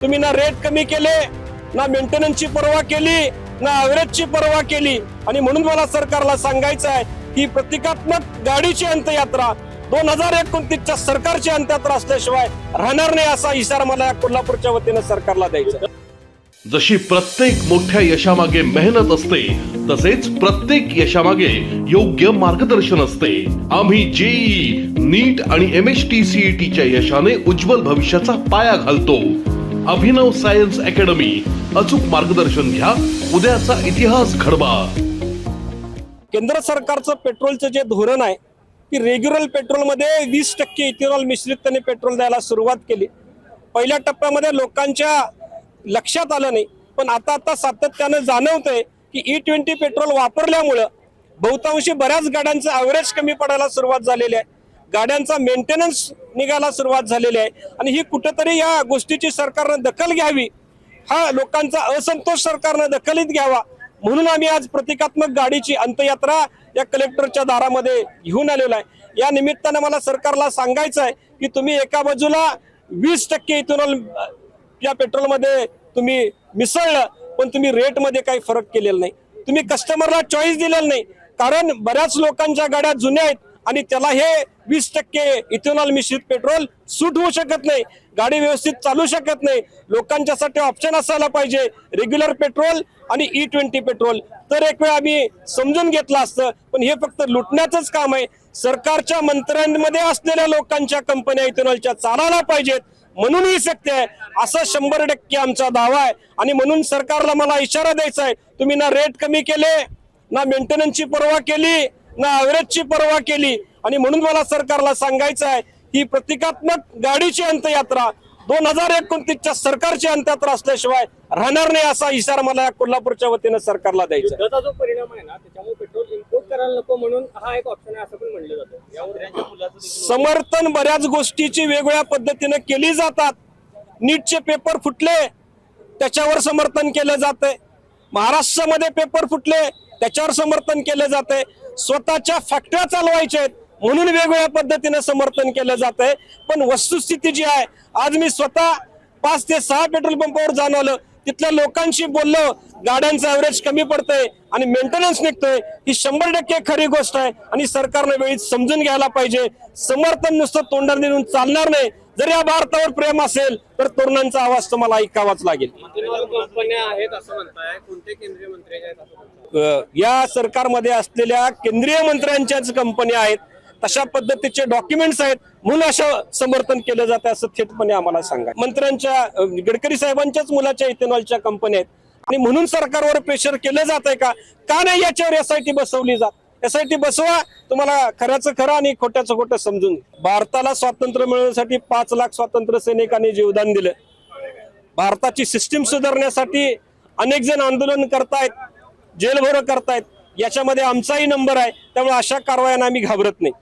तुम्ही ना रेट कमी केले, ना मेंटेनन्सची पर्वा केली, ना ॲव्हरेजची पर्वा केली। आणि म्हणून मला सरकारला सांगायचं आहे की प्रतिकात्मक गाडीची अंत्ययात्रा 2029च्या सरकारची अंत्ययात्रा असल्याशिवाय राहणार नाही, असा इशारा मला कोल्हापूरच्या वतीने सरकारला द्यायचा। जशी प्रत्येक मोठ्या यशामागे मेहनत असते, तसेच प्रत्येक यशामागे योग्य मार्गदर्शन असते। आम्ही जेईई, नीट आणि MSTCETच्या यशाने उज्ज्वल भविष्याचा पाया घालतो। अभिनव सायन्स अकॅडमी, अचूक मार्गदर्शन घ्या, उद्याचा इतिहास घडवा। केंद्र सरकारचं पेट्रोलचं जे धोरण आहे की रेग्युलर पेट्रोलमध्ये 20% इथेनॉल मिश्रित त्यांनी पेट्रोल द्यायला सुरुवात केली। पहिल्या टप्प्यामध्ये लोकांच्या लक्षात आलं नाही, पण आता सातत्याने जाणवतंय की E20 पेट्रोल वापरल्यामुळे बहुतांशी बऱ्याच गाड्यांचं ॲव्हरेज कमी पडायला सुरुवात झालेली आहे, गाड्यांचा मेंटेनन्स निघायला सुरुवात झालेली आहे। आणि ही कुठेतरी या गोष्टीची सरकारने दखल घ्यावी, हा लोकांचा असंतोष सरकारने दखलीत घ्यावा, म्हणून आम्ही आज प्रतिकात्मक गाडीची अंत्ययात्रा या कलेक्टरच्या दारामध्ये घेऊन आलेलो आहे। या निमित्तानं मला सरकारला सांगायचं आहे की तुम्ही एका बाजूला 20% इथेनॉल या पेट्रोलमध्ये तुम्ही मिसळलं, पण तुम्ही रेटमध्ये काही फरक केलेला नाही, तुम्ही कस्टमरला चॉईस दिलेला नाही। कारण बऱ्याच लोकांच्या गाड्या जुन्या आहेत आणि त्याला हे 20% इथेनॉल मिश्रित पेट्रोल सूट होऊ शकत नाही, गाडी व्यवस्थित चालू शकत नाही। लोकांच्यासाठी ऑप्शन असायला पाहिजे रेग्युलर पेट्रोल आणि E20 पेट्रोल। तर एक वेळ आम्ही समजून घेतलं असतं, पण हे फक्त लुटण्याचंच काम आहे। सरकारच्या मंत्र्यांमध्ये असलेल्या लोकांच्या कंपन्या इथेनॉलच्या चालायला पाहिजेत, म्हणून ही शक्य आहे असं 100% आमचा दावा आहे। आणि म्हणून सरकारला मला इशारा द्यायचा आहे, तुम्ही ना रेट कमी केले, ना मेंटेनन्सची पर्वा केली, ना ॲव्हरेजची पर्वा केली। आणि म्हणून मला सरकारला सांगायचं आहे ही प्रतिकात्मक गाडीची अंत्ययात्रा 2029च्या सरकारची अंत्ययात्रा असल्याशिवाय राहणार नाही, असा इशारा मला कोल्हापूरच्या वतीने सरकारला द्यायचा। युद्धाचा जो परिणाम आहे ना, त्याच्यामुळे पेट्रोल इम्पोर्ट करायला नको म्हणून हा एक ऑप्शन आहे असं पण म्हणलं जातं। यावर समर्थन बऱ्याच गोष्टीची वेगवेगळ्या पद्धतीने केली जातात। नीटचे पेपर फुटले, त्याच्यावर समर्थन केलं जाते। महाराष्ट्रामध्ये पेपर फुटले, त्याच्यावर समर्थन केलं जाते। स्वतःच्या फॅक्टऱ्या चालवायच्या आहेत म्हणून वेगवेगळ्या पद्धतीने समर्थन केलं जातंय। पण वस्तुस्थिती जी आहे, आज मी स्वतः 5 ते 6 पेट्रोल पंपावर जाऊन आलो, तिथल्या लोकांशी बोललो, गाड्यांचं ॲव्हरेज कमी पडतंय आणि मेंटेनन्स निघतोय, ही 100% खरी गोष्ट आहे आणि सरकारने वेळीच समजून घ्यायला पाहिजे। समर्थन नुसतं तोंडावर देऊन चालणार नाही, जर या भारतावर प्रेम असेल तर तरुणांचा आवाज तुम्हाला ऐकावाच लागेल। कंपन्या आहेत असं म्हणताय, कोणते केंद्रीय मंत्री आहेत असं म्हणताय? या सरकारमध्ये असलेल्या केंद्रीय मंत्र्यांच्याच कंपन्या आहेत, तशा पद्धतीचे डॉक्युमेंट्स आहेत, म्हणून असं समर्थन केलं जातं असं थेटपणे आम्हाला सांगा। मंत्र्यांच्या गडकरी साहेबांच्याच मुलाच्या इथेनॉलच्या कंपन्या आहेत आणि म्हणून सरकारवर प्रेशर केलं जात आहे का नाही याच्यावर SIT बसवली जात। SIT बसवा, तुम्हाला खऱ्याचं खरं आणि खोट्याचं खोटं समजून। भारताला स्वातंत्र्य मिळवण्यासाठी 5 लाख स्वातंत्र्य सैनिकांनी जीवदान दिलं। भारताची सिस्टीम सुधारण्यासाठी अनेक जण आंदोलन करतायत, जेलभरो करतायत, याच्यामध्ये आमचाही नंबर आहे। त्यामुळे अशा कारवायांना आम्ही घाबरत नाही।